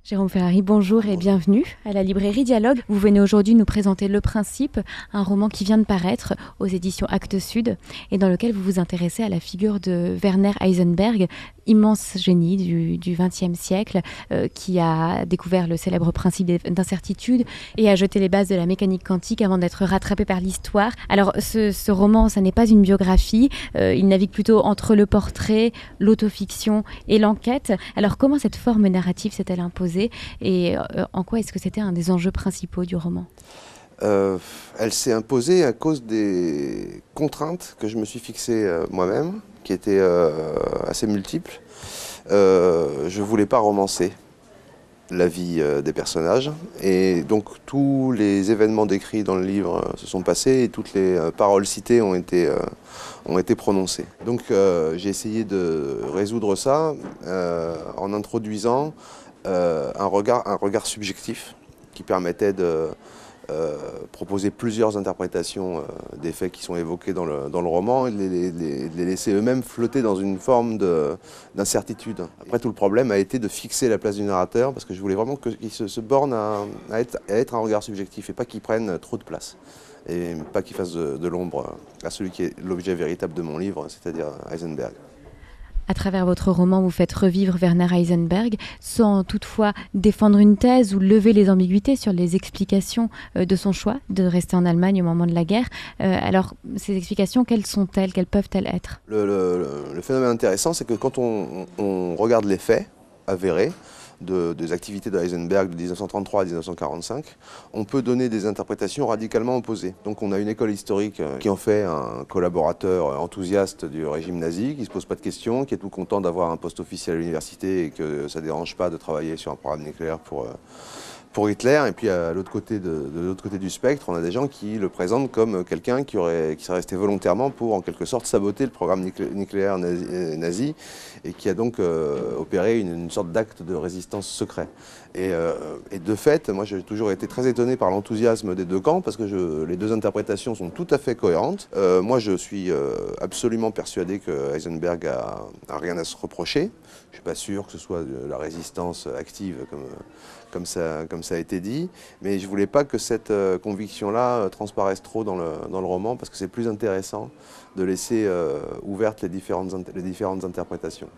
Jérôme Ferrari, bonjour et bienvenue à la librairie Dialogue. Vous venez aujourd'hui nous présenter Le Principe, un roman qui vient de paraître aux éditions Actes Sud et dans lequel vous vous intéressez à la figure de Werner Heisenberg, immense génie du XXe siècle qui a découvert le célèbre principe d'incertitude et a jeté les bases de la mécanique quantique avant d'être rattrapé par l'histoire. Alors ce roman, ça n'est pas une biographie, il navigue plutôt entre le portrait, l'autofiction et l'enquête. Alors comment cette forme narrative s'est-elle imposée et en quoi est-ce que c'était un des enjeux principaux du roman ? Elle s'est imposée à cause des contraintes que je me suis fixées moi-même, qui étaient assez multiples. Je ne voulais pas romancer la vie des personnages, et donc tous les événements décrits dans le livre se sont passés et toutes les paroles citées ont été prononcées. Donc j'ai essayé de résoudre ça en introduisant un regard subjectif qui permettait de proposer plusieurs interprétations des faits qui sont évoqués dans le roman et de les laisser eux-mêmes flotter dans une forme d'incertitude. Après, tout le problème a été de fixer la place du narrateur parce que je voulais vraiment qu'il se borne à être un regard subjectif et pas qu'il prenne trop de place et pas qu'il fasse de l'ombre à celui qui est l'objet véritable de mon livre, c'est-à-dire Heisenberg. À travers votre roman, vous faites revivre Werner Heisenberg sans toutefois défendre une thèse ou lever les ambiguïtés sur les explications de son choix de rester en Allemagne au moment de la guerre. Alors, ces explications, quelles sont-elles? Quelles peuvent-elles être? Le phénomène intéressant, c'est que quand on regarde les faits avérés des activités de Heisenberg de 1933 à 1945, on peut donner des interprétations radicalement opposées. Donc on a une école historique qui en fait un collaborateur enthousiaste du régime nazi, qui ne se pose pas de questions, qui est tout content d'avoir un poste officiel à l'université et que ça ne dérange pas de travailler sur un programme nucléaire pour Hitler. Et puis à l'autre côté de l'autre côté du spectre, on a des gens qui le présentent comme quelqu'un qui serait resté volontairement pour en quelque sorte saboter le programme nucléaire nazi et qui a donc opéré une sorte d'acte de résistance secret. Et de fait, moi j'ai toujours été très étonné par l'enthousiasme des deux camps parce que les deux interprétations sont tout à fait cohérentes. Moi je suis absolument persuadé que Heisenberg a rien à se reprocher. Je ne suis pas sûr que ce soit de la résistance active comme ça a été dit, mais je ne voulais pas que cette conviction-là transparaisse trop dans le roman parce que c'est plus intéressant de laisser ouvertes les différentes interprétations.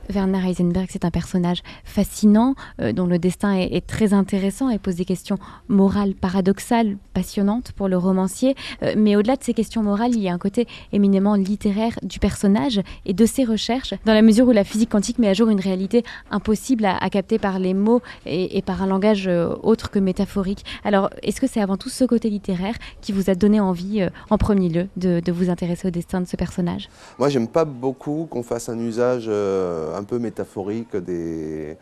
Werner Heisenberg, c'est un personnage fascinant, dont le destin est très intéressant et pose des questions morales paradoxales, passionnantes pour le romancier. Mais au-delà de ces questions morales, il y a un côté éminemment littéraire du personnage et de ses recherches, dans la mesure où la physique quantique met à jour une réalité impossible à capter par les mots et par un langage autre que métaphorique. Alors, est-ce que c'est avant tout ce côté littéraire qui vous a donné envie, en premier lieu, de vous intéresser au destin de ce personnage ? Moi, j'aime pas beaucoup qu'on fasse un usage un peu métaphorique des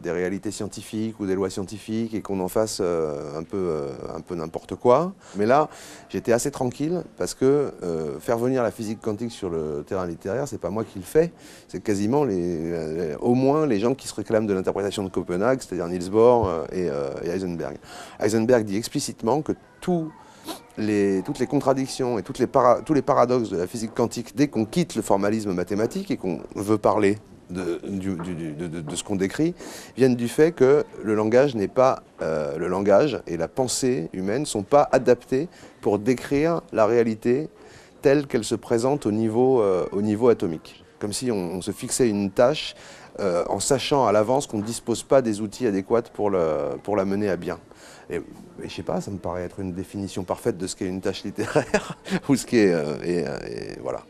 réalités scientifiques ou des lois scientifiques et qu'on en fasse un peu n'importe quoi. Mais là, j'étais assez tranquille parce que faire venir la physique quantique sur le terrain littéraire, c'est pas moi qui le fais, c'est quasiment au moins les gens qui se réclament de l'interprétation de Copenhague, c'est-à-dire Niels Bohr et Heisenberg. Heisenberg dit explicitement que toutes les contradictions et tous les paradoxes de la physique quantique, dès qu'on quitte le formalisme mathématique et qu'on veut parler de ce qu'on décrit, viennent du fait que le langage le langage et la pensée humaine ne sont pas adaptés pour décrire la réalité telle qu'elle se présente au niveau atomique. Comme si on se fixait une tâche en sachant à l'avance qu'on ne dispose pas des outils adéquats pour la mener à bien. Et je sais pas, ça me paraît être une définition parfaite de ce qu'est une tâche littéraire ou ce qu'est et voilà.